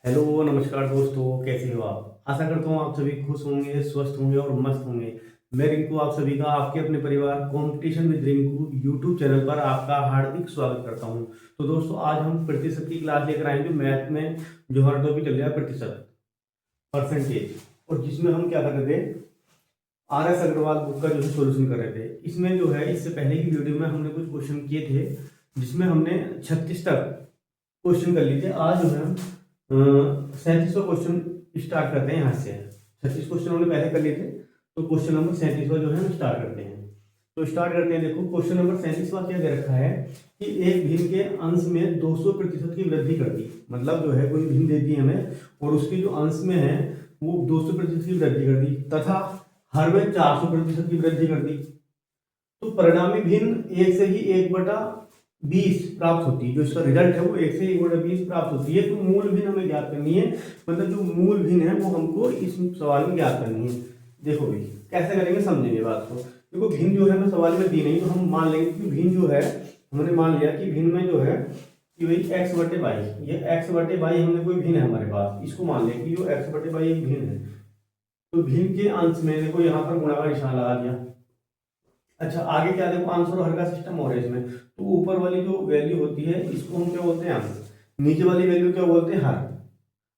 Hello नमस्कार दोस्तों, कैसे हो आप। आशा करता हूँ आप सभी खुश होंगे, स्वस्थ होंगे और मस्त होंगे। मैं रिंकू आप सभी का आपके अपने परिवार competition with Rinku YouTube channel पर आपका हार्दिक स्वागत करता हूँ। तो दोस्तों, आज हम प्रतिशत की क्लास लेकर आएंगे। मैथ में जो हमारा टॉपिक चल रहा है प्रतिशत, परसेंटेज, और जिसमें हम क्या कर रहे थे, आर एस अग्रवाल बुक का जो है सोल्यूशन कर रहे थे। इसमें जो है, इससे पहले की वीडियो में हमने कुछ क्वेश्चन किए थे जिसमें हमने 36 तक क्वेश्चन कर लिए थे। आज जो है हम 37वां क्वेश्चन स्टार्ट करते हैं। यहाँ से 36 क्वेश्चन हमने पहले कर लिए थे, तो क्वेश्चन नंबर 37वां जो है हम स्टार्ट करते हैं। तो स्टार्ट करते हैं। देखो, क्वेश्चन नंबर 37वां क्या दे रखा है कि एक भिन्न के अंश में 200% की वृद्धि कर दी। मतलब जो है, कोई भिन्न दे दी हमें और उसके जो अंश में है वो 200% की वृद्धि कर दी तथा हर में 400% की वृद्धि कर दी। तो परिणामी भिन्न एक से ही 1/20 प्राप्त होती है। जो इसका रिजल्ट है वो 1 से 1/20 प्राप्त होती है। तो मूल भिन्न हमें ज्ञात करनी है। मतलब जो मूल भिन्न है वो हमको इस सवाल में ज्ञात करनी है। देखो भाई, कैसे करेंगे समझेंगे बात को। देखो, भिन्न जो है हमें सवाल में दी नहीं, तो हम मान लेंगे कि भिन्न जो है, हमने मान लिया कि भिन्न में जो है कि भाई x/y, ये x/y हमने कोई भिन्न है हमारे पास, इसको मान लें कि जो x/y एक भिन्न है। तो भिन्न के अंश में देखो यहाँ पर गुणा का निशान लगा दिया। अच्छा, आगे क्या देखो, अंश और हर का सिस्टम हो रहा है इसमें। तो ऊपर वाली जो वैल्यू होती है इसको हम क्या बोलते हैं, अंश। नीचे वाली वैल्यू क्या बोलते हैं, हर।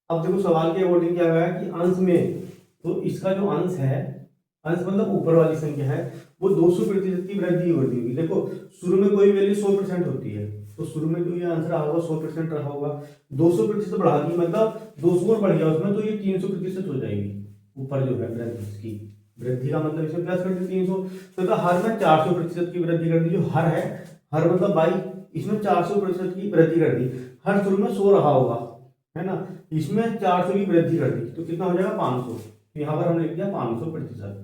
अब देखो, सवाल के अकॉर्डिंग क्या है कि अंश में, तो इसका जो अंश है, अंश मतलब ऊपर वाली संख्या है, वो 200% की वृद्धि होगी। देखो, शुरू में कोई वैल्यू 100% होती है, तो शुरू में जो ये आंसर रहा होगा 100% रहा होगा। 200% बढ़ा दी, मतलब 200 और बढ़ गया उसमें, तो ये 300% हो जाएगी। ऊपर जो है वृद्धि, इसकी वृद्धि का मतलब इसमें प्लस कर दी 300। तो हर में 400% की वृद्धि कर दी। जो हर है, हर मतलब 22, इसमें 400% की वृद्धि कर दी। हर शुरू में 100 रहा होगा, है ना, इसमें 400 की वृद्धि कर दी, तो कितना हो जाएगा 500। तो यहाँ पर हमने लिख दिया 500%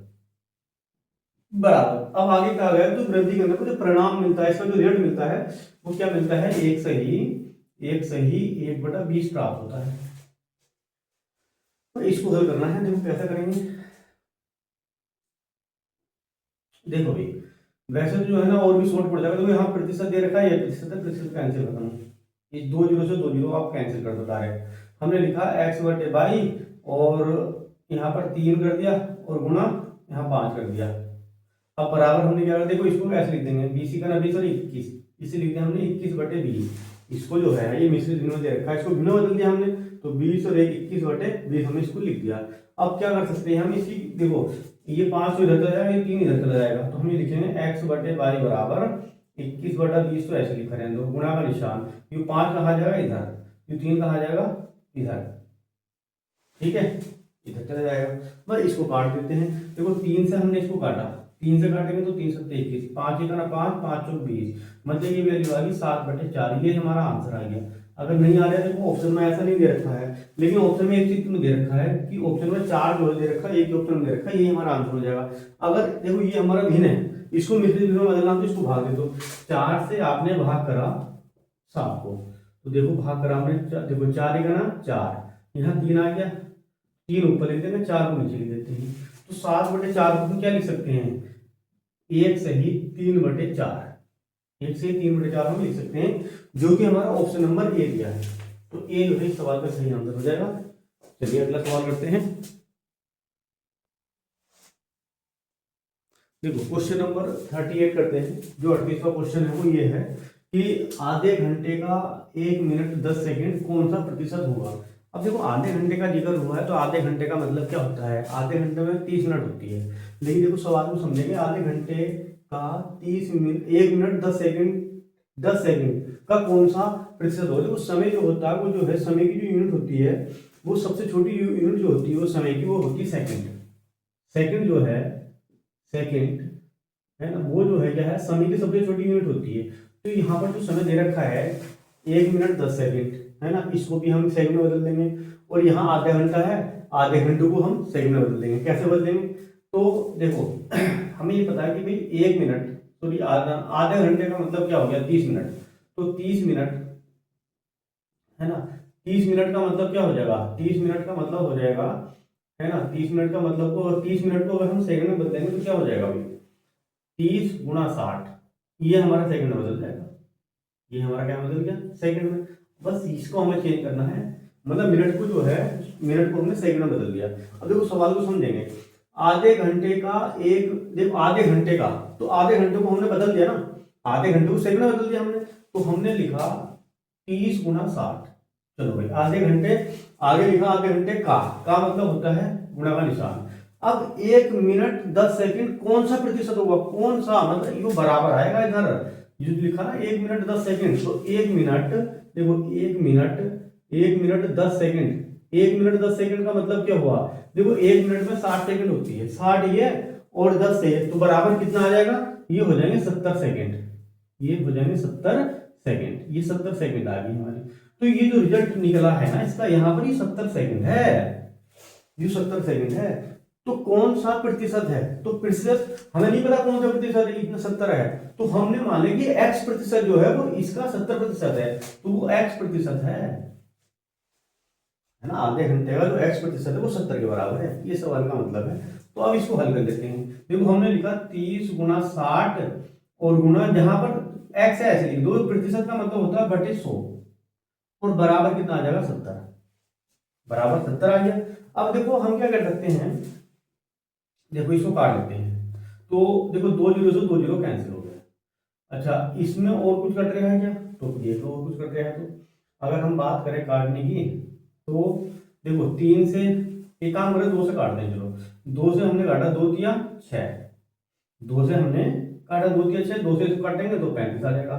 बराबर। अब आगे क्या गया, तो वृद्धि करने को जो परिणाम मिलता है, इसका जो रेट मिलता है वो क्या मिलता है, 1/20 प्राप्त होता है। तो इसको हल करना है। देखो कैसे करेंगे। देखो भाई, वैसे तो जो है ना और भी शॉर्ट पड़ जाएगा। देखो यहाँ प्रतिशत दे रखा है, ये प्रतिशत है, प्रतिशत कैंसिल कर दो। इस 2 जीरो से 2 जीरो आप कैंसिल कर दो डायरेक्ट। हमने लिखा x/y और यहाँ पर 3 कर दिया और गुणा यहाँ 5 कर दिया। अब बराबर हमने क्या कर, देखो इसको ऐसे लिख देंगे, 20 का 20 और 21, इसे लिख दिया हमने 21/20। इसको जो है, ये मिश्रित भिन्न में दे रखा है, इसको भिन्न बदल दिया हमने, तो 20 और 1 21/20 हमने इसको लिख दिया। अब क्या कर सकते हैं हम इसकी, देखो ये 5 तो इधर चला जाएगा, ये 3 इधर चला जाएगा, तो हम ये लिखेंगे x/y बराबर 21/20। तो ऐसे लिखा रहने दो, गुणा का निशान, ये 5 कहा जाएगा इधर, ये 3 कहा जाएगा इधर, ठीक है, इधर चला जाएगा। बस इसको काट देते हैं। देखो 3 से हमने इसको काटा, 3 से काटेंगे तो 3 7 21, 5 1 5, 5 चौक 20, मतलब ये वैल्यू आ गई 7/4। ये हमारा आंसर आ गया। अगर नहीं आ रहा है, देखो ऑप्शन में ऐसा नहीं दे रखा है, लेकिन ऑप्शन में एक चीज में दे रखा है कि ऑप्शन में 4 जो दे रखा है, एक ऑप्शन में दे रखा है, ये हमारा आंसर हो जाएगा। अगर देखो ये हमारा भिन्न है, इसको मिश्रित भिन्न में बदलना, तो इसको भाग दे दो। 4 से आपने भाग करा 7 को, तो देखो भाग करा हमने, देखो 4 1 4, यहाँ 3 आ गया, 3 ऊपर लिख देंगे, 4 को नीचे लिख देते हैं। तो 7/4 को हम क्या लिख सकते हैं, 1 सही 3/4, 1 से 3/4 हम लिख सकते हैं, जो कि हमारा ऑप्शन नंबर ए दिया है। तो ए जो है इस सवाल का सही आंसर हो जाएगा। चलिए अगला सवाल करते हैं। देखो क्वेश्चन नंबर 38 करते हैं। जो 38वां क्वेश्चन है वो ये है कि आधे घंटे का 1 मिनट 10 सेकंड कौन सा प्रतिशत होगा। अब देखो, आधे घंटे का जिक्र हुआ है, तो आधे घंटे का मतलब क्या होता है, आधे घंटे में 30 मिनट होती है। लेकिन देखो सवाल को समझेंगे, आधे घंटे का 30 मिनट, 1 मिनट 10 सेकंड, 10 सेकंड का कौन सा प्रतिशत होगा। देखो समय जो होता है, वो जो है समय की जो यूनिट होती है, वो सबसे छोटी यूनिट जो होती है वो समय की, वो होती है सेकंड। सेकंड जो है, सेकंड है ना, वो जो है क्या है, समय की सबसे छोटी यूनिट होती है। तो यहाँ पर जो समय दे रखा है 1 मिनट 10 सेकंड, है ना, इसको भी हम सेकंड में बदल देंगे। और यहाँ आधा घंटा है, आधे घंटे को हम सेकंड में बदल देंगे। कैसे बदलेंगे, तो देखो हमें ये पता है कि भाई 1 मिनट, सॉरी आधे घंटे का मतलब क्या हो गया, 30 मिनट। तो 30 मिनट, है ना, 30 मिनट का मतलब क्या हो जाएगा, 30 मिनट का मतलब हो जाएगा, है ना, 30 मिनट का मतलब को, 30 मिनट को अगर हम सेकंड में बदलेंगे तो क्या हो जाएगा भाई, 30 × 60, ये हमारा सेकंड में बदल जाएगा। ये हमारा क्या बदल गया, सेकंड में। बस इसको हमें चेंज करना है, मतलब मिनट को जो है, मिनट को हमने सेकंड में बदल दिया। अब देखो सवाल को समझेंगे, आधे घंटे का एक, देखो आधे घंटे का, तो आधे घंटे को हमने बदल दिया ना, आधे घंटे को सेकंड में बदल दिया हमने, तो हमने लिखा 30 गुना 60। चलो भाई आधे घंटे, आगे लिखा आधे घंटे का मतलब होता है गुणा का निशान। अब 1 मिनट 10 सेकंड कौन सा प्रतिशत होगा, कौन सा, मतलब ये बराबर आएगा इधर, जो लिखा ना 1 मिनट 10 सेकंड, तो 1 मिनट, देखो 1 मिनट 10 सेकंड, 1 मिनट 10 सेकंड का मतलब क्या हुआ, देखो 1 मिनट में 60 सेकंड होती है, 60 ये और 10 से, तो बराबर कितना आ जाएगा, ये हो जाएंगे 70 सेकंड, ये हो जाएंगे 70 सेकंड, ये 70 सेकंड आ गई हमारी। तो ये जो रिजल्ट निकला है ना इसका, यहाँ पर ये 70 सेकंड है, ये 70 सेकंड है। तो कौन सा प्रतिशत है, तो प्रतिशत हमें नहीं पता कौन सा प्रतिशत है, इतना 70 है, तो हमने मान लिया कि x प्रतिशत जो है वो इसका 70% है, तो वो x प्रतिशत है ना, आधे घंटे का जो x प्रतिशत है वो 70 के बराबर है, ये सवाल का मतलब है। तो अब इसको हल कर देते हैं। देखो हमने लिखा 30 गुना 60 और गुना, जहां पर x है ऐसे लिख दो, प्रतिशत का मतलब होता है बटे 100, और बराबर कितना आ जाएगा 70, बराबर 70 आ गया। अब देखो हम क्या कर सकते हैं, देखो इसको काट लेते हैं, तो देखो 2 जीरो से 2 जीरो कैंसिल हो गया। अच्छा इसमें और कुछ कट रहा है क्या, तो ये तो और कुछ कट रहा है, तो अगर हम बात करें काटने की, तो देखो 3 से एक काम करें, 2 से काट दें, चलो 2 से हमने काटा, 2 दिया 6, 2 से हमने काटा 2 दिया 6, 2 से इसको काटेंगे तो 35 आ जाएगा,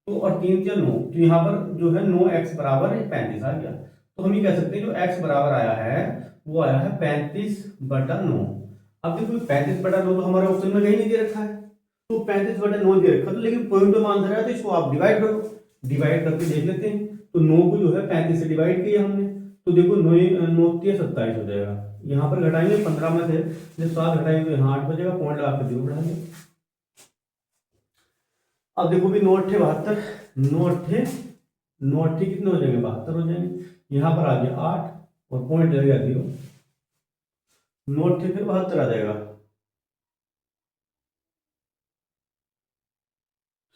तो और 3 दिया 9, तो यहाँ पर जो है 9x बराबर 35 आ गया। तो हम ये कह सकते हैं जो x बराबर आया है वो आया है 35/9। अब देखो 35/9 तो हमारे ऑप्शन में कहीं नहीं दे रखा है, तो 35/9 दे रखा, तो लेकिन पॉइंट में आंसर है, तो इसको आप डिवाइड करो, डिवाइड करके देख लेते हैं। तो 9 को जो है 35 से डिवाइड किया हमने, तो देखो 9 9 27 हो जाएगा, यहाँ पर घटाएंगे 15 में से जब 7 घटाएंगे तो यहाँ 8 बचेगा, पॉइंट लगा के 0 बढ़ा दें। अब देखो भी 9 अट्ठे 72, 9 अट्ठे कितने हो जाएंगे, 72 हो जाएंगे, यहाँ पर आ गया 8 और पॉइंट लगेगा 0, 9 अट्ठे फिर 72 आ जाएगा,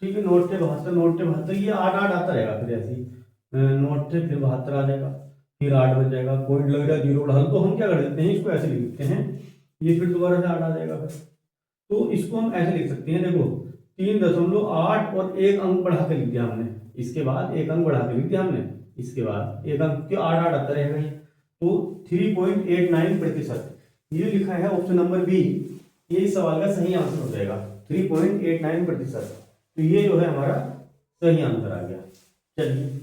ठीक है, 9 अट्ठे 72, 9 अट्ठे 72, ये 8 8 आता रहेगा, फिर ऐसे ही 9 अट्ठे फिर 72 आ जाएगा, फिर 8 बच जाएगा, पॉइंट लग रहा है 0 बढ़ा, तो हम क्या कर देते हैं, इसको ऐसे लिख देते हैं, ये फिर दोबारा से 8 आ जाएगा फिर, तो इसको हम ऐसे लिख सकते हैं, देखो 3.8 और एक अंक बढ़ा के लिख दिया हमने, इसके बाद एक अंक बढ़ा के लिख दिया हमने, इसके बाद एक अंक, क्यों 8 8 आता रहेगा ये, तो 3.89%, ये लिखा है ऑप्शन नंबर बी, ये इस सवाल का सही आंसर हो जाएगा 3.89%, तो ये जो है हमारा सही आंसर आ गया। चलिए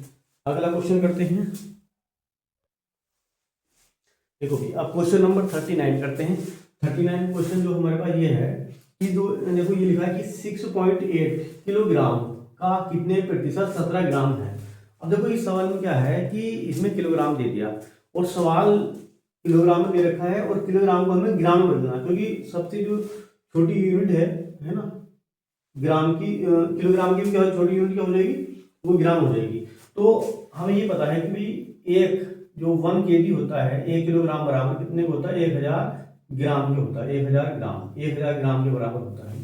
अगला क्वेश्चन करते हैं। देखो भी अब क्वेश्चन नंबर 39 करते हैं। 39 क्वेश्चन जो हमारे पास ये है कि देखो ये लिखा है कि 6.8 किलोग्राम का कितने प्रतिशत 17 ग्राम है। अब देखो इस सवाल में क्या है कि इसमें किलोग्राम दे दिया और सवाल किलोग्राम में दे रखा है, और किलोग्राम को हमें ग्राम में बदलना, क्योंकि सबसे जो छोटी यूनिट है ना ग्राम की, किलोग्राम की भी क्या छोटी यूनिट क्या हो जाएगी, वो ग्राम हो जाएगी। तो हमें ये पता है कि भाई एक जो 1 kg होता है, 1 किलोग्राम बराबर कितने को होता है, 1000 ग्राम के होता है, 1000 ग्राम के बराबर होता है।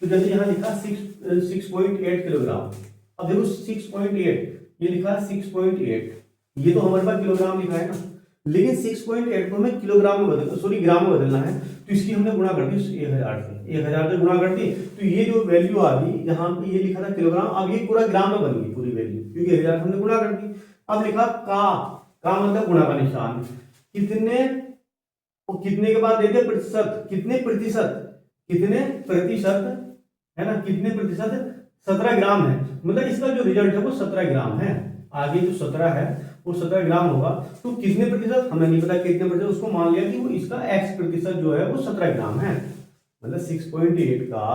तो जैसे यहाँ लिखा 6.8 किलोग्राम, अब देखो 6.8 ये लिखा 6.8, ये तो हमारे पास किलोग्राम लिखा है ना, लेकिन 6.8 को हमें किलोग्राम में बदलना, सॉरी ग्राम में बदलना है, तो इसकी हमने गुणा कर दी 1000 से गुणा कर दी, तो ये जो वैल्यू आ गई, जहां पे ये लिखा था किलोग्राम, अब ये पूरा ग्राम में बन गई पूरी वैल्यू, क्योंकि 1000 हमने गुणा कर दी। अब लिखा का मतलब गुणा का निशान, कितने और कितने के बाद दे दिया प्रतिशत, कितने प्रतिशत है ना, कितने प्रतिशत 17 ग्राम है, मतलब इसका जो रिजल्ट है वो 17 ग्राम है, आगे जो 17 है वो 17 ग्राम होगा। तो कितने प्रतिशत हमें नहीं पता कितने प्रतिशत, उसको मान लिया कि वो इसका x प्रतिशत जो है वो 17 ग्राम है, मतलब 6.8 का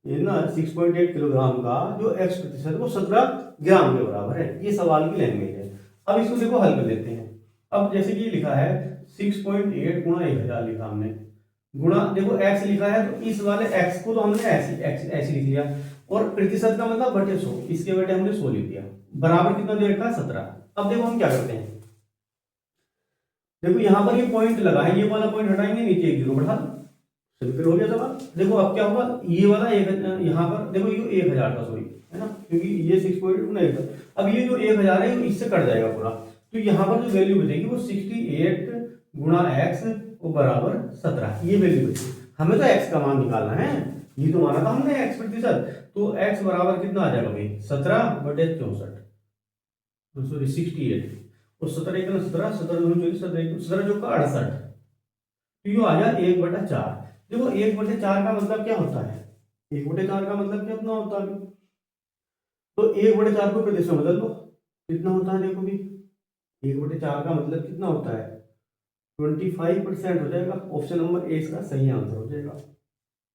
ये ना 6.8 किलोग्राम का जो x प्रतिशत वो 17 ग्राम के बराबर है। ये सवाल की लैंग्वेज है। अब इसको देखो हल कर लेते हैं। अब जैसे कि लिखा है 6.8 गुणा 1000 लिखा हमने, गुणा देखो x लिखा है, तो इस वाले x को तो हमने ऐसे लिख लिया, और प्रतिशत का मतलब बटे 100, इसके बटे हमने 100 लिख दिया, बराबर कितना दे रखा है 17। अब देखो हम क्या करते हैं, देखो यहाँ पर ये पॉइंट लगा है, ये वाला पॉइंट हटाएंगे, नीचे एक 0 बढ़ा दो, चलो फिर हो गया सवाल। देखो अब क्या होगा, ये वाला यहाँ पर देखो ये 1000 का, सॉरी है ना, क्योंकि ये 6.8 गुना 1000, अब ये जो 1000 है इससे कट जाएगा पूरा, तो यहाँ पर जो वैल्यू बचेगी वो 68 गुणा एक्स वो बराबर 17, ये वैल्यू बचेगी। हमें तो एक्स का मान निकालना है, ये तो माना था हमने एक्स प्रतिशत, तो एक्स बराबर कितना आ जाएगा भाई 17/64, सॉरी 68, और 17 एक 17, 17 दूनी 24, 17 जो का 68, तो ये आ गया 1/4। देखो 1/4 का मतलब क्या होता है, 1/4 का मतलब कितना होता है, तो 1/4 को प्रतिशत में बदल दो, कितना होता है देखो भी, 1/4 का मतलब कितना होता है 25% हो जाएगा। ऑप्शन नंबर ए इसका सही आंसर हो जाएगा।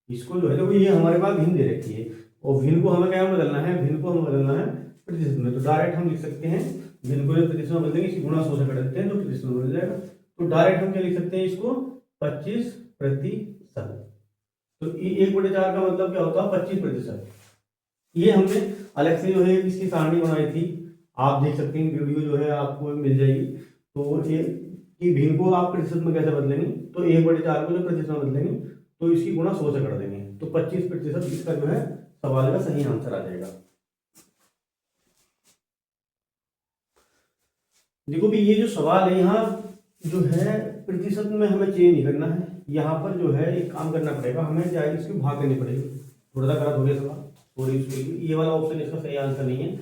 इसको जो है देखो ये हमारे पास भिन्न दे रखी है, और भिन्न को हमें क्या बदलना है, भिन्न को हमें बदलना है प्रतिशत में, तो डायरेक्ट हम लिख सकते हैं भिन्न को जब प्रतिशत में बदलेंगे इसकी गुणा 100 से कर देते हैं तो प्रतिशत में बदल जाएगा, तो डायरेक्ट हम क्या लिख सकते हैं इसको 25%। तो 1/4 का मतलब क्या होता है 25%। ये हमने अलग से जो है इसकी सारणी बनाई थी, आप देख सकते हैं वीडियो जो है आपको मिल जाएगी। तो ये कि भिन्न को आप प्रतिशत में कैसे बदलेंगे, तो 1/4 को जो प्रतिशत में बदलेंगे तो इसकी गुणा 100 से कर देंगे, तो 25% इसका जो है सवाल का सही आंसर आ जाएगा। देखो भी ये जो सवाल है यहाँ जो है प्रतिशत में हमें चेंज नहीं करना है, यहाँ पर जो है एक काम करना पड़ेगा, हमें क्या है इसकी भाग करनी पड़ेगी। थोड़ा सा करा थोड़े सवाल थोड़ी, ये वाला ऑप्शन इसका सही आंसर नहीं है।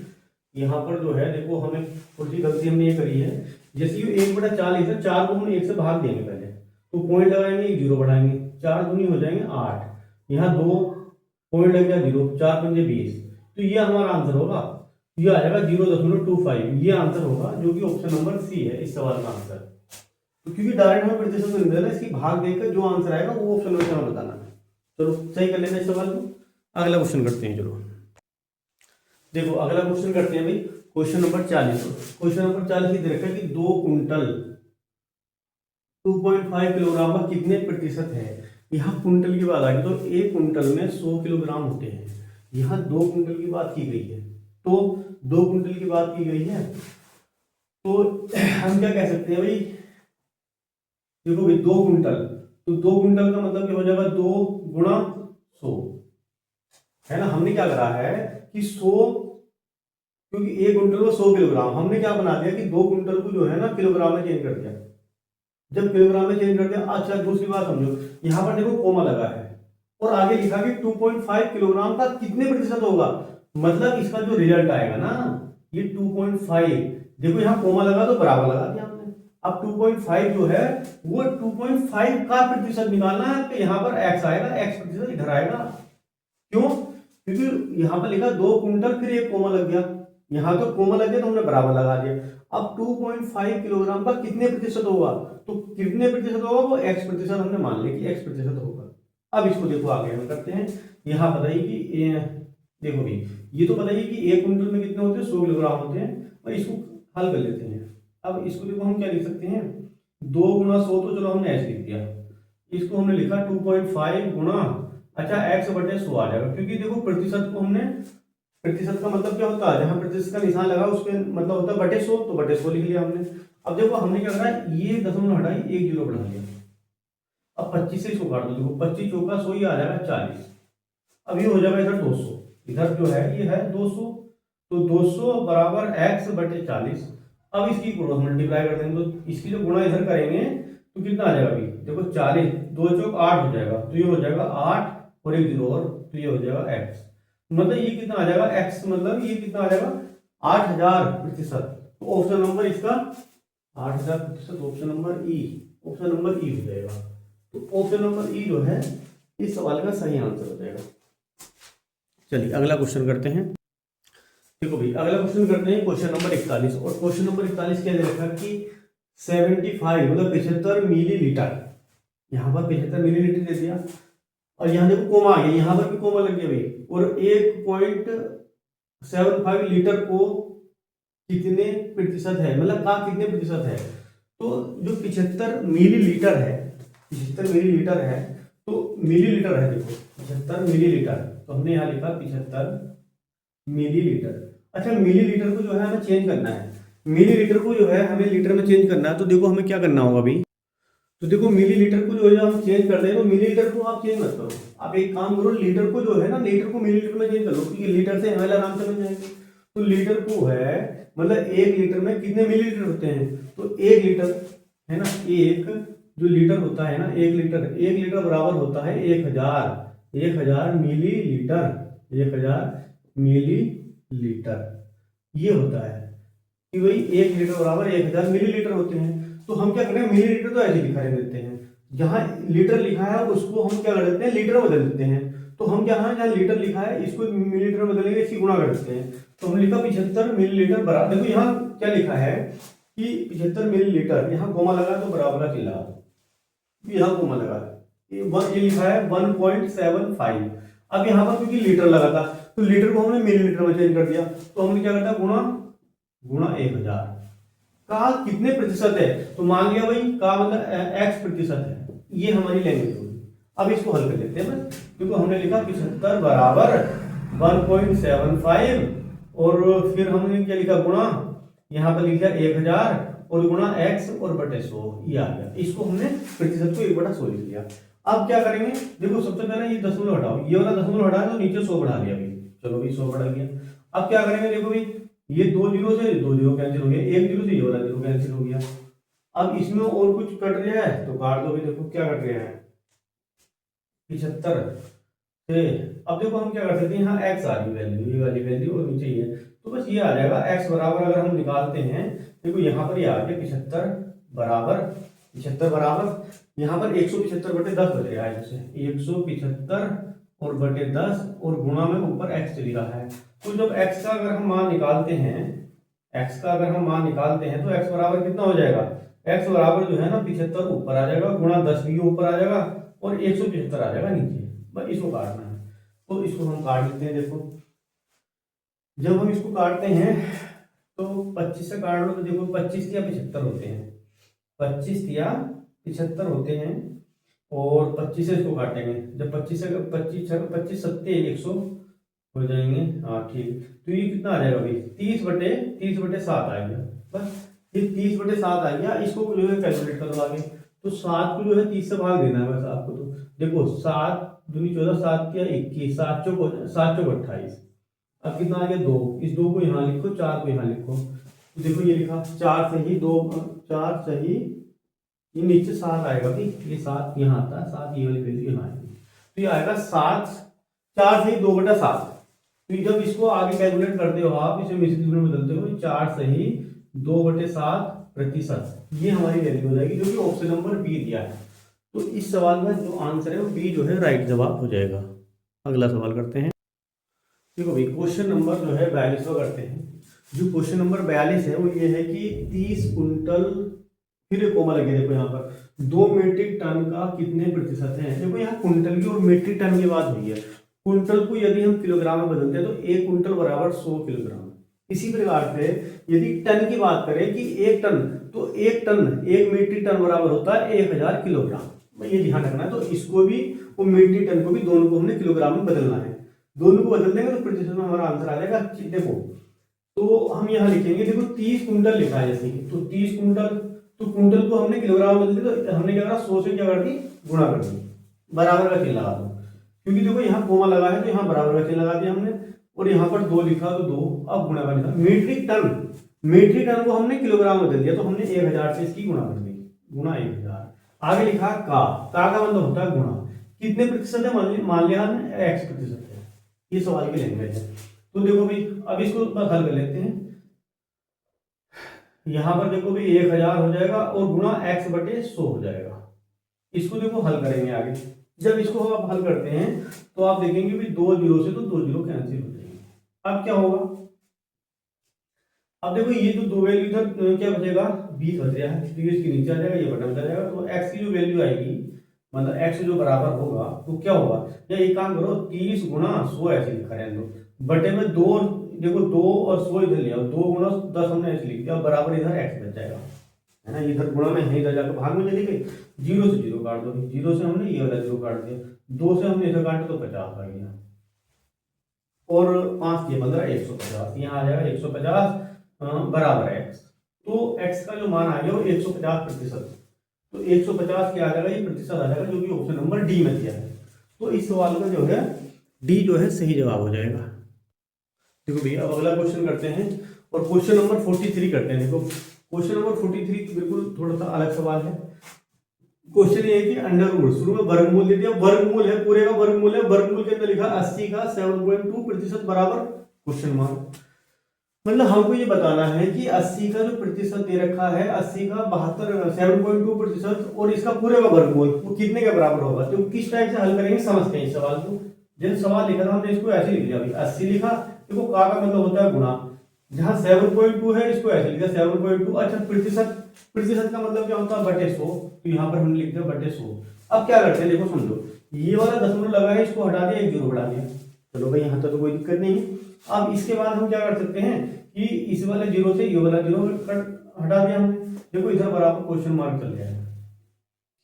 यहाँ पर जो है देखो हमें थोड़ी सी गलती हमने ये करी है, जैसे ये 1/40 है, 4 को हम 1 से भाग देंगे पहले, तो पॉइंट लगाएंगे 0 बढ़ाएंगे, 4 दूनी हो जाएंगे 8, यहाँ 2 पॉइंट लग गया 0, 4 पंजे 20, तो ये हमारा आंसर होगा, ये आ जाएगा 0.25, ये आंसर होगा जो कि ऑप्शन नंबर सी है इस सवाल का आंसर। तो क्योंकि डायरेक्ट हमें प्रतिशत में मिल रहा है, इसकी भाग देकर जो आंसर आएगा वो ऑप्शन में हमें बताना है। चलो सही कर लेना इस सवाल को, अगला क्वेश्चन करते हैं। चलो देखो अगला क्वेश्चन करते हैं भाई, क्वेश्चन नंबर 40। क्वेश्चन नंबर 40 ये दे रखा है कि 2 कुंटल 2.5 किलोग्राम का कितने प्रतिशत है। यहाँ कुंटल की बात आ गई, तो 1 कुंटल में 100 किलोग्राम होते हैं, यहाँ 2 कुंटल की बात की गई है, तो 2 कुंटल की बात की गई है, तो हम क्या कह सकते हैं भाई, देखो भाई 2 कुंटल, तो 2 कुंटल का मतलब क्या हो जाएगा 2 गुणा 100, है ना। हमने क्या करा है कि 100, क्योंकि 1 कुंटल में 100 किलोग्राम, हमने क्या बना दिया कि 2 कुंटल को जो है ना किलोग्राम में चेंज कर दिया। जब किलोग्राम में चेंज कर दिया, अच्छा दूसरी बात समझो, यहाँ पर देखो कोमा लगा है और आगे लिखा कि 2.5 किलोग्राम का कितने प्रतिशत होगा, मतलब इसका जो रिजल्ट आएगा ना ये 2.5, देखो यहाँ कोमा लगा तो बराबर लगा दिया हमने। अब 2.5 जो है वो 2.5 का प्रतिशत निकालना है, तो यहाँ पर x आएगा, x प्रतिशत इधर आएगा, क्यों, क्योंकि यहाँ पर लिखा 2 कुंटल फिर एक कोमा लग गया, यहाँ तो कोमा लग गया तो हमने बराबर लगा दिया। अब 2.5 किलोग्राम का कितने प्रतिशत होगा, तो कितने प्रतिशत होगा वो x प्रतिशत हमने मान लिया कि x प्रतिशत होगा। अब इसको देखो आगे हम करते हैं, यहाँ बताइए कि देखो भी ये तो बताइए कि 1 कुंटल में कितने होते हैं 100 किलोग्राम होते हैं, और इसको हल कर लेते हैं। अब इसको देखो हम क्या लिख सकते हैं 2 गुणा 100, तो चलो हमने ऐसे लिख दिया, इसको हमने लिखा 2.5 गुणा, अच्छा x/100 आ जाएगा, क्योंकि देखो प्रतिशत को हमने, प्रतिशत का मतलब क्या होता है जहां प्रतिशत का निशान लगा उसके मतलब होता है बटे 100, तो बटे 100 लिख लिया हमने। अब देखो हमने क्या करा, ये दशमलव हटाई 1 0 बढ़ा लिया, अब 25 से इसको काट दो, देखो 25 चौका 100, ये आ जाएगा 40, अब ये हो जाएगा इधर 200, इधर जो है ये है 200, तो 200 बराबर x/40। अब इसकी गुणा मल्टीप्लाई कर देंगे, तो इसकी जो गुणा इधर करेंगे तो कितना आ जाएगा अभी देखो 40, 2 चौक 8 हो जाएगा, तो ये हो जाएगा 8 और 1 0 और, तो ये हो जाएगा x, मतलब ये कितना आ जाएगा x, मतलब ये कितना आ जाएगा 8000%। तो ऑप्शन नंबर इसका 8000%, ऑप्शन नंबर ई, ऑप्शन नंबर ई हो जाएगा। तो ऑप्शन नंबर ई जो है इस सवाल का सही आंसर हो जाएगा। चलिए अगला क्वेश्चन करते हैं। देखो भाई अगला क्वेश्चन करते हैं क्वेश्चन नंबर 41, और क्वेश्चन नंबर 41 क्या दे रखा कि 75 मतलब 75 मिलीलीटर, यहाँ पर 75 मिलीलीटर दे दिया, और यहाँ देखो कोमा आ गया, यहाँ पर भी कोमा लग गया भाई, और 1.75 लीटर को कितने प्रतिशत है, मतलब का कितने प्रतिशत है, तो जो 75 मिलीलीटर है, 75 मिलीलीटर है, तो मिलीलीटर है देखो 75 मिलीलीटर, तो हमने यहाँ लिखा 75 मिलीलीटर। अच्छा मिलीलीटर को जो है हमें चेंज करना है, मिलीलीटर को जो है हमें लीटर में चेंज करना है, तो देखो हमें क्या करना होगा अभी, तो देखो मिलीलीटर को जो है हम चेंज कर दें, तो मिलीलीटर को आप चेंज मत करो, आप एक काम करो लीटर को जो है ना लीटर को मिलीलीटर में चेंज कर लो, क्योंकि लीटर से ml आराम से बन जाएंगे। तो लीटर को है, मतलब 1 लीटर में कितने मिलीलीटर होते हैं, तो 1 लीटर है ना, एक जो लीटर होता है ना, 1 लीटर बराबर होता है 1000 मिलीलीटर, 1000 मिलीलीटर ये होता है कि भाई 1 लीटर बराबर 1000 मिलीलीटर होते हैं। तो हम क्या करें, मिलीलीटर तो ऐसे लिखा देते हैं, जहां लीटर लिखा है उसको हम क्या कर देते हैं, लीटर में बदल देते हैं। तो हम जहाँ लीटर लिखा है इसको मिलीलीटर में बदलेंगे, इसकी गुणा कर देते हैं। तो हम लिखा 75 मिलीलीटर बराबर, देखो यहाँ क्या लिखा है कि 75 मिलीलीटर, यहाँ कोमा लगा तो बराबर का चिन्ह लगा, यहाँ कोमा लगा, ये लिखा है 1.75। अब यहाँ पर क्योंकि लीटर लगा था तो लीटर को हमने मिलीलीटर में चेंज कर दिया, तो हमने क्या करता गुणा 1000 का कितने प्रतिशत है, तो मान लिया भाई का मतलब x प्रतिशत है, ये हमारी लैंग्वेज होगी। अब इसको हल कर लेते हैं बस, क्योंकि हमने लिखा 75 बराबर 1.75 और फिर हमने क्या लिखा गुणा, यहाँ पर लिखा 1000 और गुणा x और बटे 100, ये आ गया। इसको हमने प्रतिशत को 1/100 लिख लिया। अब क्या करेंगे, देखो सबसे पहले ये दशमलव हटाओ, ये वाला दशमलव हटाया तो नीचे 100 बढ़ा लिया भाई, चलो भाई 100 बढ़ा गया। अब क्या करेंगे, देखो भाई ये 2 जीरो से 2 जीरो कैंसिल हो गया, 1 जीरो से ये वाला जीरो कैंसिल हो गया। अब इसमें और कुछ कट रहा है तो काट दो भाई, देखो क्या कट रहा है 75 से। अब देखो हम क्या कर सकते हैं, यहाँ x आ रही वैल्यू, ये वाली वैल्यू और नीचे ये, तो बस ये आ जाएगा x बराबर, अगर हम निकालते हैं देखो यहाँ पर ये आ गया 75 बराबर यहाँ पर 175 बटे 10 बच रहा है, जैसे 175 और बटे 10 और गुणा में ऊपर x चली रहा है। तो जब x का अगर हम मान निकालते हैं, तो x बराबर कितना हो जाएगा, x बराबर जो है ना 75 ऊपर आ जाएगा, गुणा 10 भी ऊपर आ जाएगा और 175 आ जाएगा नीचे। बस इसको काटना है, तो इसको हम काट लेते हैं। देखो जब हम इसको काटते हैं तो 25 से काट लो तो देखो 25 या 75 होते हैं, 25 या 75 होते हैं और 25 से इसको काटेंगे, जब 25 से 25 सत्ते 100 हो जाएंगे, हाँ ठीक। तो ये कितना आ जाएगा भाई 30/7 आ गया, बस ये 30/7 आ गया। इसको जो है कैलकुलेट कर लो आगे, तो 7 को जो है 30 से भाग देना है बस आपको। तो देखो 7 दूनी 14, 7 या 21, 7 चौक 28। अब कितना आ गया 2, इस 2 को यहाँ लिखो, 4 को यहाँ लिखो, तो देखो ये लिखा 4 से ही 2, 4 से ही ये नीचे 7 आएगा भाई, ये 7 यहाँ आता है, 7 ये वाली वैल्यू यहाँ आएगी, तो ये आएगा 7, 4 से ही 2/7। तो जब इसको आगे कैलकुलेट करते हो आप, इसे मिश्रित में बदलते हो, 4 से ही 2/7%, ये हमारी वैल्यू हो जाएगी, जो कि ऑप्शन नंबर बी दिया है। तो इस सवाल का जो आंसर है वो बी जो है राइट जवाब हो जाएगा। अगला सवाल करते हैं। देखो भाई क्वेश्चन नंबर जो है 42वां करते हैं। जो क्वेश्चन नंबर 42 है वो ये है कि 30 कुंटल, फिर एक कोमा लगे, देखो यहाँ पर 2 मीट्रिक टन का कितने प्रतिशत है। देखो यहाँ कुंटल की और मीट्रिक टन की बात हुई है, कुंटल को यदि हम किलोग्राम में बदलते हैं तो 1 कुंटल बराबर 100 किलोग्राम। इसी प्रकार से यदि टन की बात करें कि 1 टन, तो 1 मीट्रिक टन बराबर होता है 1000 किलोग्राम, ये ध्यान रखना है। तो इसको भी और मीट्रिक टन को भी, दोनों को हमने किलोग्राम में बदलना है, दोनों को बदल देंगे तो प्रतिशत में हमारा आंसर आ जाएगा। देखो तो हम यहाँ लिखेंगे, देखो 30 कुंटल लिखा है जैसे, तो 30 कुंटल, तो कुंटल को हमने किलोग्राम में बदल दिया, तो हमने क्या करा 100 से क्या कर दी गुणा कर दी, बराबर का चिन्ह लगा दो, क्योंकि देखो यहाँ कोमा लगा है तो यहाँ बराबर का चिन्ह लगा दिया हमने, और यहाँ पर 2 लिखा तो 2, अब गुणा का लिखा। मीट्रिक टन को हमने किलोग्राम में बदल दिया, तो हमने 1000 से इसकी गुणा कर दी, गुणा 1000। आगे लिखा का मतलब होता है गुणा, कितने प्रतिशत है, मान लिया हमने x प्रतिशत है, ये सवाल की लैंग्वेज है। तो देखो भाई अब इसको हल कर लेते हैं। यहाँ पर देखो भाई 1000 हो जाएगा और गुणा x/100 हो जाएगा। इसको देखो हल करेंगे आगे, जब इसको आप हल करते हैं तो आप देखेंगे भी 2 जीरो से तो 2 जीरो कैंसिल हो जाएंगे। अब क्या होगा, अब देखो ये जो 2 वैल्यू इधर क्या बचेगा 20 बच रहा है, इसके नीचे आ जाएगा, ये बटा बचा जाएगा, तो x की जो वैल्यू आएगी, मतलब x जो बराबर होगा तो क्या होगा, या एक काम करो 30 गुणा 100 ऐसे लिखा है, बटे में 2, देखो 2 और 100 इधर लिया, 2 गुणा 10 हमने ऐसे लिख दिया, बराबर इधर x बच जाएगा, है ना। इधर गुणा में है, इधर जाकर भाग में चली गई, 0 से 0 काट दो, 0 से हमने ये वाला 0 काट दिया, 2 से हमने इधर काटा तो 50 आ गया, और 5 के 15 150, यहाँ आ जाएगा 150 बराबर x। तो x का जो मान आ गया वो 150%, तो 150 क्या आ जाएगा, ये प्रतिशत आ जाएगा, जो कि ऑप्शन नंबर डी में दिया है। तो इस सवाल का जो है डी जो है सही जवाब हो जाएगा। देखो भैया अब अगला क्वेश्चन करते हैं और क्वेश्चन नंबर 43 करते हैं। देखो क्वेश्चन नंबर 43 बिल्कुल थोड़ा सा अलग सवाल है। क्वेश्चन ये है कि अंडर रूट, शुरू में वर्गमूल दे दिया, वर्गमूल है, पूरे का वर्गमूल है, वर्गमूल के अंदर लिखा 80 का 7.2% बराबर क्वेश्चन मार्क। मतलब हमको ये बताना है कि 80 का जो प्रतिशत दे रखा है, 80 का 72 7.2% और इसका पूरे का वर्गमूल वो कितने के बराबर होगा। तो किस टाइप से हल करेंगे समझते हैं इस सवाल को। जैसे सवाल लिखा था हमने इसको ऐसे लिख दिया, 80 लिखा, देखो का मतलब होता है गुणा, जहां 7.2 है इसको ऐसे लिखा 7.2। अच्छा प्रतिशत, प्रतिशत का मतलब क्या होता है बटे 100, तो यहाँ पर हमने लिख दिया बटे 100। अब क्या करते हैं देखो समझो, ये वाला दशमलव लगा है, इसको हटा दिया, एक जीरो बढ़ा दिया, चलो भाई यहाँ तक तो कोई दिक्कत नहीं है। अब इसके बाद हम क्या कर सकते हैं कि इस वाले जीरो से ये वाला जीरो हटा दिया हमने, देखो इधर बराबर क्वेश्चन मार्क चल गया है।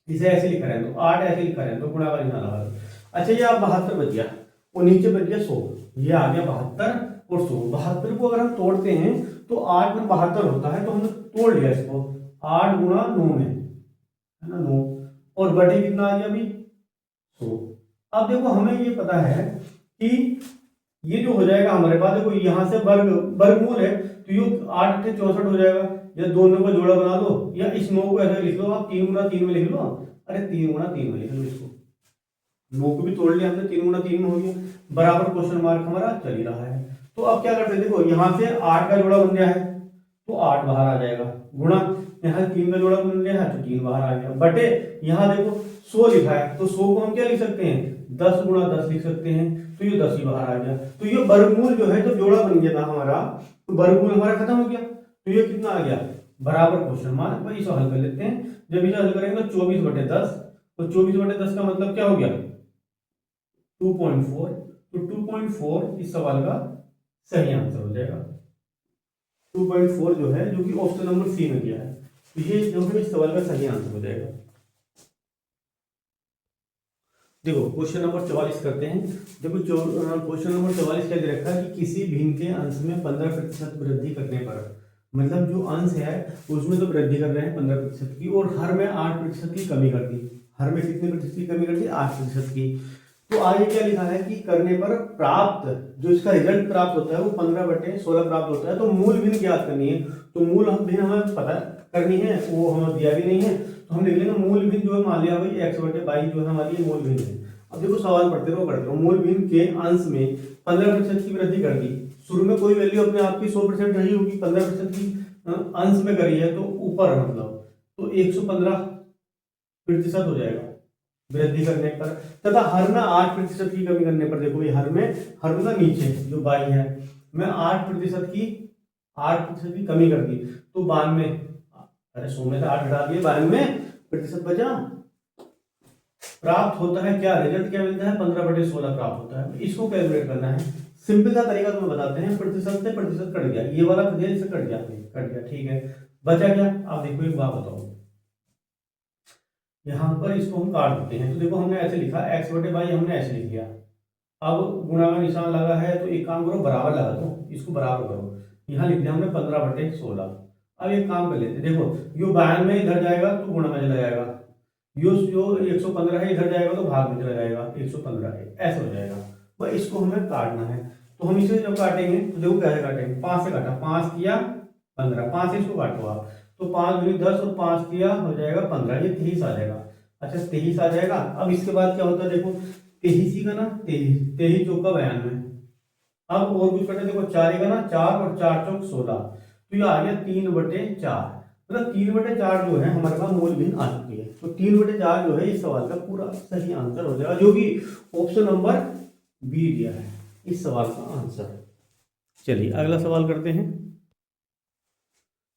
इसे ऐसे लिखा रहे तो 8 ऐसे लिखा रहे तो गुणा का निशान लगा। अच्छा ये आप 72 बच गया और नीचे बच गया 100, ये आ गया 72 और 100। 72 को अगर हम तोड़ते हैं तो 8 में 72 होता है, तो हमने तोड़ लिया इसको, 8 गुणा 9 में है ना 9, और बटे कितना आ गया अभी 100। अब देखो हमें ये पता है कि ये जो हो जाएगा हमारे पास, देखो यहाँ से वर्गमूल है तो ये 8 से 64 हो जाएगा, या दोनों का जोड़ा बना लो, या इस 9 को ऐसे लिख लो आप 3 गुणा 3 में लिख लो, अरे 3 गुणा 3 में लिख लो इसको, 9 को भी तोड़ लिया हमने, 3 गुणा 3 में हो गया, बराबर क्वेश्चन मार्क हमारा चल ही रहा है। तो अब क्या करते हैं, देखो यहाँ से 8 का जोड़ा बन गया है तो 8 बाहर आ जाएगा, गुणा यहाँ 3 का जोड़ा बन गया है तो 3 बाहर आ गया, बटे यहाँ देखो 100 लिखा है तो 100 को हम क्या लिख सकते हैं 10 गुणा 10 लिख सकते हैं, तो ये 10 ही बाहर आ गया। तो ये वर्गमूल जो है जो जोड़ा बन गया था हमारा, तो वर्गमूल हमारा खत्म हो गया, तो ये कितना आ गया बराबर क्वेश्चन मार्क। भाई इसे हल कर लेते हैं, जब इसे हल करेंगे तो 24/10, तो 24/10 का मतलब क्या हो गया 2.4, तो 2.4 इस सवाल का सही आंसर हो जाएगा। 2.4 जो है, जो कि ऑप्शन नंबर सी में दिया है, तो ये जो है इस सवाल का सही आंसर हो जाएगा। देखो क्वेश्चन नंबर 44 करते हैं। देखो क्वेश्चन नंबर 44 क्या दे रखा है कि किसी भिन्न के अंश में 15% वृद्धि करने पर, मतलब जो अंश है उसमें तो वृद्धि कर रहे हैं 15% की, और हर में 8% की कमी कर दी। हर में कितने प्रतिशत की कमी कर दी 8% की। तो आगे क्या लिखा है कि करने पर प्राप्त, जो इसका रिजल्ट प्राप्त होता है वो 15/16 प्राप्त होता है। तो मूल भिन्न ज्ञात करनी है, तो मूल भिन्न हमें पता करनी है, वो हमें दिया भी नहीं है, तो हम लिख लेंगे मूल भिन्न जो है मान लिया भाई x/22 जो है हमारी मूल भिन्न है। अब देखो सवाल पढ़ते रहो, मूल भिन्न के अंश में 15% की वृद्धि कर दी। शुरू में कोई वैल्यू अपने आप की 100% रही होगी, 15% की अंश में करी है तो ऊपर मतलब तो 115% हो जाएगा वृद्धि करने पर, तथा हर में 8% की कमी करने पर। देखो ये हर में नीचे जो 22 है, मैं 8% की कमी कर दी तो 92, अरे 100 में से 8 हटा दिए 92% बचा। प्राप्त होता है क्या, रिजल्ट क्या मिलता है 15/16 प्राप्त होता है। इसको कैलकुलेट करना है, सिंपल सा तरीका तुम्हें बताते हैं, प्रतिशत से प्रतिशत कट गया, ये वाला प्रतिशत से कट गया ठीक है, बचा क्या। अब देखो एक बात बताओ, यहाँ पर इसको हम काट देते हैं, तो देखो हमने ऐसे लिखा x/22 हमने ऐसे लिख दिया। अब गुणा का निशान लगा है तो एक काम करो बराबर लगा दो, इसको बराबर करो, यहाँ लिख दिया हमने 15/16। अब एक काम कर लेते हैं, देखो यो 92 में इधर जाएगा तो गुणा में चला जाएगा, यो 115 है इधर जाएगा तो भाग में चला जाएगा, 115 ऐसे हो जाएगा। वह इसको हमें काटना है, तो हम इसे जब काटेंगे तो देखो कैसे काटेंगे, 5 से काटा, 5 किया 15, 5 से इसको काटो आप, तो 5 दूनी 10 और 5 किया हो जाएगा 15, ये 23 आ जाएगा। अच्छा 23 आ जाएगा। अब इसके बाद क्या होता है देखो 23 ही का ना 23 चौका 92, अब और कुछ कटे देखो 4 ही का ना 4 और 4 चौक 16, तो ये आ गया 3/4, मतलब 3/4 जो है हमारे पास मूल भिन्न आ चुकी है। तो 3/4 जो है इस सवाल का पूरा सही आंसर हो जाएगा, जो कि ऑप्शन नंबर बी दिया है इस सवाल का आंसर। चलिए अगला सवाल करते हैं।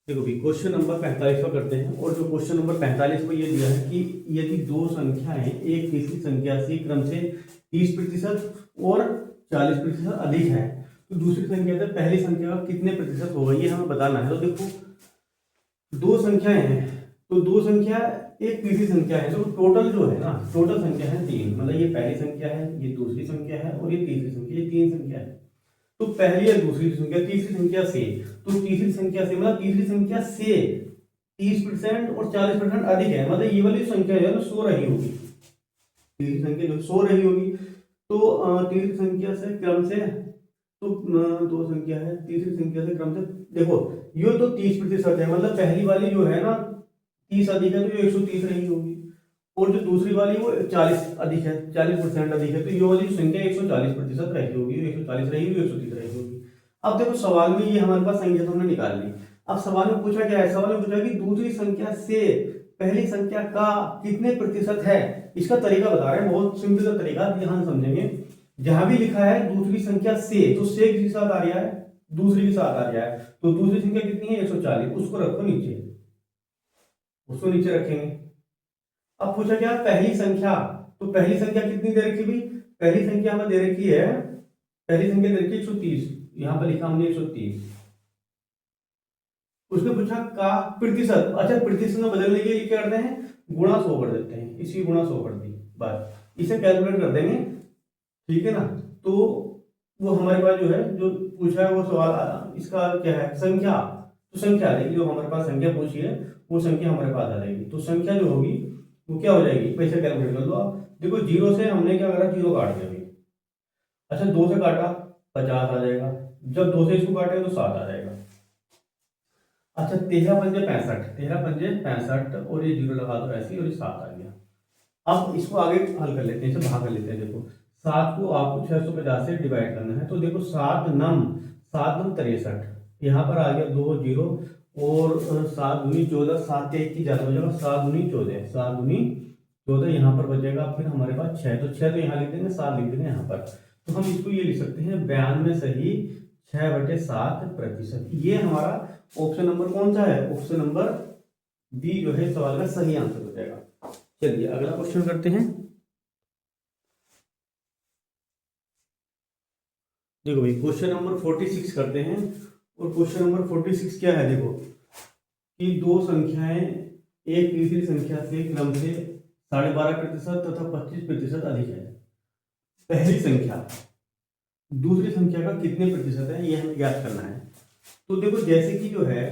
देखो भी क्वेश्चन नंबर 45 का करते हैं, और जो क्वेश्चन नंबर 45 को ये दिया है कि यदि दो संख्याएं एक तीसरी संख्या से क्रम से 30% और 40% अधिक है तो दूसरी संख्या से पहली संख्या का कितने प्रतिशत होगा, ये हमें बताना है। तो देखो दो संख्याएं हैं, तो दो संख्या एक तीसरी संख्या है, तो टोटल जो है ना टोटल संख्या है 3, मतलब ये पहली संख्या है, ये दूसरी संख्या है और ये तीसरी संख्या, ये 3 संख्या है। तो पहली या दूसरी संख्या तीसरी संख्या से, तो तीसरी संख्या से मतलब तीसरी संख्या से 30% और 40% अधिक है, मतलब ये वाली संख्या है ना सो रही होगी, तीसरी संख्या जो सो रही होगी, तो तीसरी संख्या से क्रम से तो दो संख्या है, तीसरी संख्या से क्रम से देखो, ये तो 30% है, मतलब पहली वाली जो है ना 30 अधिक है तो ये 130 रही होगी, और जो दूसरी वाली वो 40 अधिक है, 40% अधिक है, तो ये वाली संख्या 140% रही होगी, 140 रही होगी, 130 रही होगी। अब देखो सवाल में ये हमारे पास संख्या तो हमने निकाल ली। अब सवाल में पूछा क्या है, सवाल में पूछा कि दूसरी संख्या से पहली संख्या का कितने प्रतिशत है। इसका तरीका बता रहे हैं, बहुत सिंपल सा तरीका, ध्यान समझेंगे। जहां भी लिखा है दूसरी संख्या से, तो से किसके साथ आ रहा है, दूसरी के साथ आ रहा है, तो दूसरी संख्या कितनी है 140, उसको रखो नीचे, उसको नीचे रखेंगे। अब पूछा क्या पहली संख्या, तो पहली संख्या कितनी दे रखी भाई, पहली संख्या हमें दे रखी है, पहली संख्या दे रखी है 130, यहां पर लिखा हमने 130। उसने पूछा का प्रतिशत, अच्छा प्रतिशत में बदलने के लिए क्या करते हैं, गुणा 100 कर देते हैं, इसकी गुणा 100 कर दी, बस इसे कैलकुलेट कर देंगे, ठीक है ना। तो वो हमारे पास जो है, जो पूछा है वो सवाल, इसका क्या है संख्या, तो संख्या आ जाएगी, जो हमारे पास संख्या पूछी है वो संख्या हमारे पास आ जाएगी। तो संख्या जो होगी वो क्या हो जाएगी, पैसे कैलकुलेट कर लो आप। देखो जीरो से हमने क्या करा, जीरो काट दिया भाई, अच्छा दो से काटा 50 आ जाएगा, जब दो से इसको काटे तो 7 आ जाएगा। अच्छा 13×5 = 65, 13×5 = 65, और ये जीरो लगा दो ऐसे ही, और ये 7 आ गया। अब इसको आगे हल कर लेते हैं, इसे भाग कर लेते हैं। देखो 7 को आपको 650 से डिवाइड करना है, तो देखो 7×9 63, यहाँ पर आ गया 2 जीरो, और 7×2 = 14, 7 के 1 की ज्यादा हो जाएगा, 7×2 = 14, 7×2 = 14, यहाँ पर बचेगा फिर हमारे पास 6, तो 6 तो यहाँ लिख देंगे, 7 लिख देंगे यहाँ पर। तो हम इसको ये लिख सकते हैं 92 सही 6/7%। ये हमारा ऑप्शन नंबर कौन सा है, ऑप्शन नंबर बी जो है सवाल का सही आंसर हो जाएगा। चलिए अगला क्वेश्चन करते हैं। देखो भाई क्वेश्चन नंबर 46 करते हैं, और क्वेश्चन नंबर 46 क्या है, देखो कि दो संख्याएं एक तीसरी संख्या से क्रम से 12.5% तथा 25% अधिक है। पहली संख्या दूसरी संख्या का कितने प्रतिशत है, यह हमें ज्ञात करना है। तो देखो जैसे कि जो है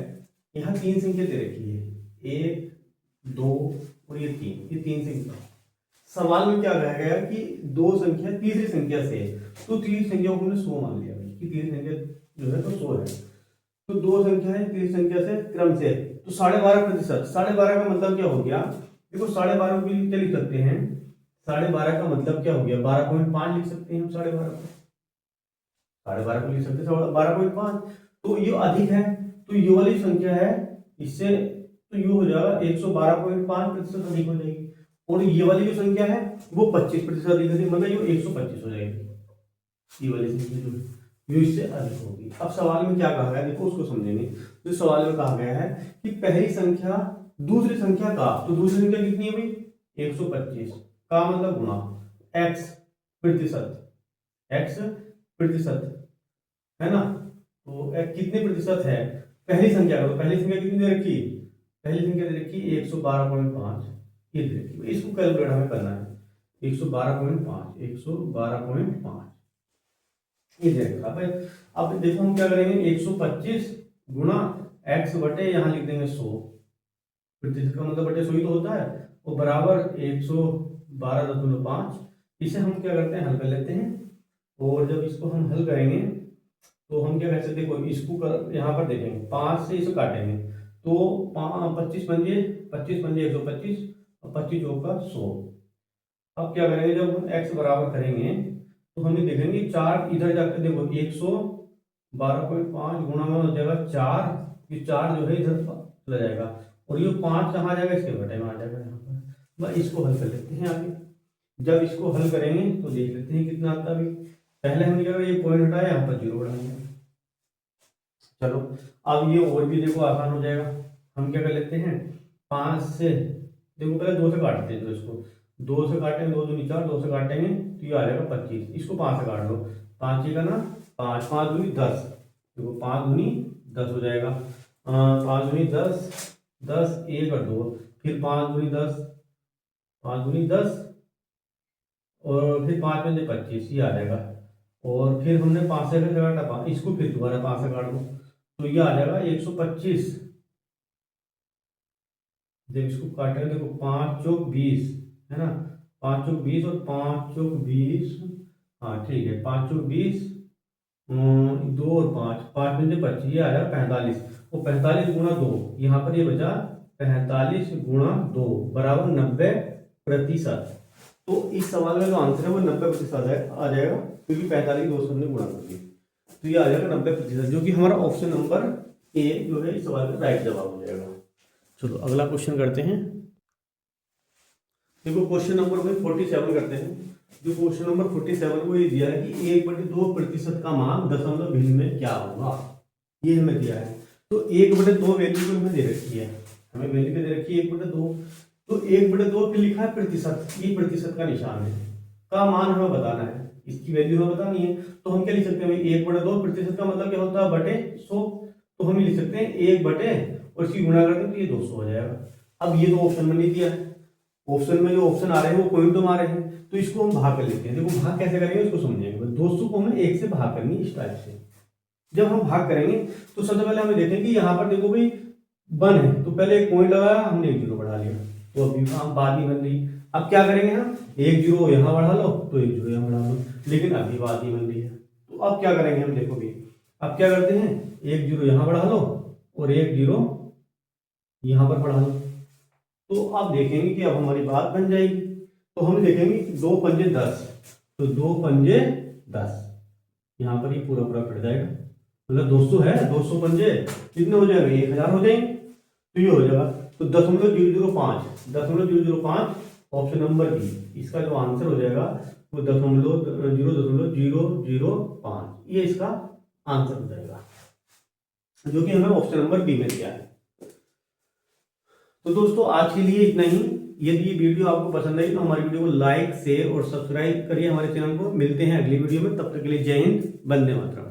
यहाँ तीन संख्या दे रखी है, 1 2 और ये 3, ये तीन संख्या। सवाल में क्या कहा गया कि दो संख्या तीसरी संख्या से, तो तीसरी संख्या को हमने 100 मान लिया भाई कि तीसरी संख्या जो है तो 100 है। तो दो संख्या है तीसरी संख्या से क्रम से, तो 12.5%, 12.5 का मतलब क्या हो गया, देखो 12.5 को क्या लिख सकते हैं, 12.5 का मतलब क्या हो गया, 12.5 लिख सकते हैं हम, 12.5 को 12.5 को लिख सकते हैं 12.5। तो ये अधिक है, तो ये वाली संख्या है इससे, तो ये हो जाएगा 112.5% अधिक हो जाएगी, और ये वाली जो संख्या है वो 25% अधिक है, मतलब ये 125 हो जाएगी, ये वाली संख्या जो ये इससे अधिक होगी। अब सवाल में क्या कहा गया है, देखो उसको समझेंगे। तो सवाल में कहा गया है कि पहली संख्या दूसरी संख्या का, तो दूसरी संख्या कितनी है भाई 125, का मतलब गुणा x प्रतिशत, x प्रतिशत है ना, तो कितने प्रतिशत है पहली संख्या का, तो पहली संख्या कितनी दे रखी, पहली संख्या दे रखी 112.5, ये दे रखी, इसको कैलकुलेट हमें करना है 112.5, 112.5 ये दे रखा भाई। अब देखो हम क्या करेंगे, 125 गुणा x बटे यहाँ लिख देंगे 100, प्रतिशत का मतलब बटे 100 ही तो होता है, वो बराबर 112.5। इसे हम क्या करते हैं, हल कर लेते हैं, और जब इसको हम हल करेंगे तो हम क्या कर सकते हैं, देखो इसको यहाँ पर देखेंगे 5 से इसे काटेंगे, तो 25 पंजे 125, और 25 चौका 100। अब क्या करेंगे, जब हम x बराबर करेंगे तो हमें देखेंगे 4 इधर जाकर, देखो 112.5 गुणा में हो जाएगा 4, ये 4 जो है इधर चला जाएगा, और ये 5 कहाँ जाएगा, इसके बटे में आ जाएगा यहाँ पर। बस इसको हल कर लेते हैं आगे, जब इसको हल करेंगे तो देख लेते हैं कितना आता है। पहले हमने क्या करा, ये पॉइंट हटाया, यहाँ पर जीरो बढ़ाएंगे। चलो अब ये और भी देखो आसान हो जाएगा, हम क्या कर लेते हैं 5 से, देखो पहले 2 से काटते हैं, तो इसको 2 से काटेंगे, 2 दूनी 4, 2 से काटेंगे तो ये आ जाएगा 25, इसको 5 से काट लो, 5 का ना 5, 5 दूनी 10, देखो 5 दूनी 10 हो जाएगा, 5 दूनी 10, 10 1 और 2, फिर 5 दूनी 10, 5 दूनी 10, और फिर 5 में 25, ये आ जाएगा, और फिर हमने 5 से काटा, इसको फिर दोबारा 5 से काट दो, तो ये आ जाएगा 125। जब इसको काटेंगे देखो 5 चौक 20 है ना, 5 चौक 20 और 5 चौक 20, हाँ ठीक है 5 चौक 20 2 और 5, 5 में से 25, ये आया 45। वो 45 गुणा 2, यहाँ पर ये बचा 45 गुणा 2 बराबर 90%। तो इस सवाल का जो आंसर है वो 90% आ जाएगा, क्योंकि 45 2 से हमने गुणा कर दिया, तो ये आ जाएगा 90%, जो कि हमारा ऑप्शन नंबर ए जो है इस सवाल का राइट जवाब हो जाएगा। चलो अगला क्वेश्चन करते हैं। देखो क्वेश्चन नंबर 47 करते हैं। जो क्वेश्चन नंबर 47 को ये दिया है कि 1/2% का मान दशमलव भिन्न में क्या होगा, ये हमें दिया है। तो 1/2 वैल्यू को हमें दे रखी है, हमें वैल्यू दे रखी है 1/2, तो 1/2 पे लिखा है प्रतिशत, ये प्रतिशत का निशान है, का मान हमें बताना है, इसकी वैल्यू हमें बतानी है। तो हम क्या लिख सकते हैं भाई, 1/2% का मतलब क्या होता है, बटे 100, तो हम लिख सकते हैं 1 बटे और इसकी गुणा करते हैं तो ये 200 हो जाएगा। अब ये तो ऑप्शन में नहीं दिया है, ऑप्शन में जो ऑप्शन आ रहे हैं वो पॉइंट तो आ रहे हैं, तो इसको हम भाग कर लेते हैं। देखो भाग कैसे करेंगे उसको समझेंगे। 200 को हमें 1 से भाग करनी इस टाइप से। जब हम भाग करेंगे तो सबसे पहले हमें देखेंगे यहाँ पर देखो भाई 1 है, तो पहले एक पॉइंट लगाया, हमने 1 जीरो बढ़ा लिया, तो अभी बात नहीं बन रही। अब क्या करेंगे हम, 1 जीरो यहाँ बढ़ा लो तो 1 जीरो यहाँ बढ़ा लो, लेकिन अभी बात नहीं बन रही है। तो अब क्या करेंगे हम, देखो भी अब क्या करते हैं, 1 जीरो यहाँ बढ़ा लो और 1 जीरो यहाँ पर बढ़ा लो, तो आप देखेंगे कि अब हमारी बात बन जाएगी। तो हम देखेंगे 2 पंजे 10, तो 2 पंजे 10, यहाँ पर ये पूरा पूरा कट जाएगा, मतलब 200 है, 200 पंजे कितने हो जाएंगे, 1000 हो जाएंगे, तो ये हो जाएगा। तो 0.005 ऑप्शन नंबर बी, इसका जो आंसर हो जाएगा वो 0.0005, ये इसका आंसर हो जाएगा, जो कि हमें ऑप्शन नंबर बी में दिया है। तो दोस्तों आज के लिए इतना ही। यदि ये वीडियो आपको पसंद आई तो हमारी वीडियो को लाइक, शेयर और सब्सक्राइब करिए हमारे चैनल को। मिलते हैं अगली वीडियो में, तब तक के लिए जय हिंद, वंदे मातरम।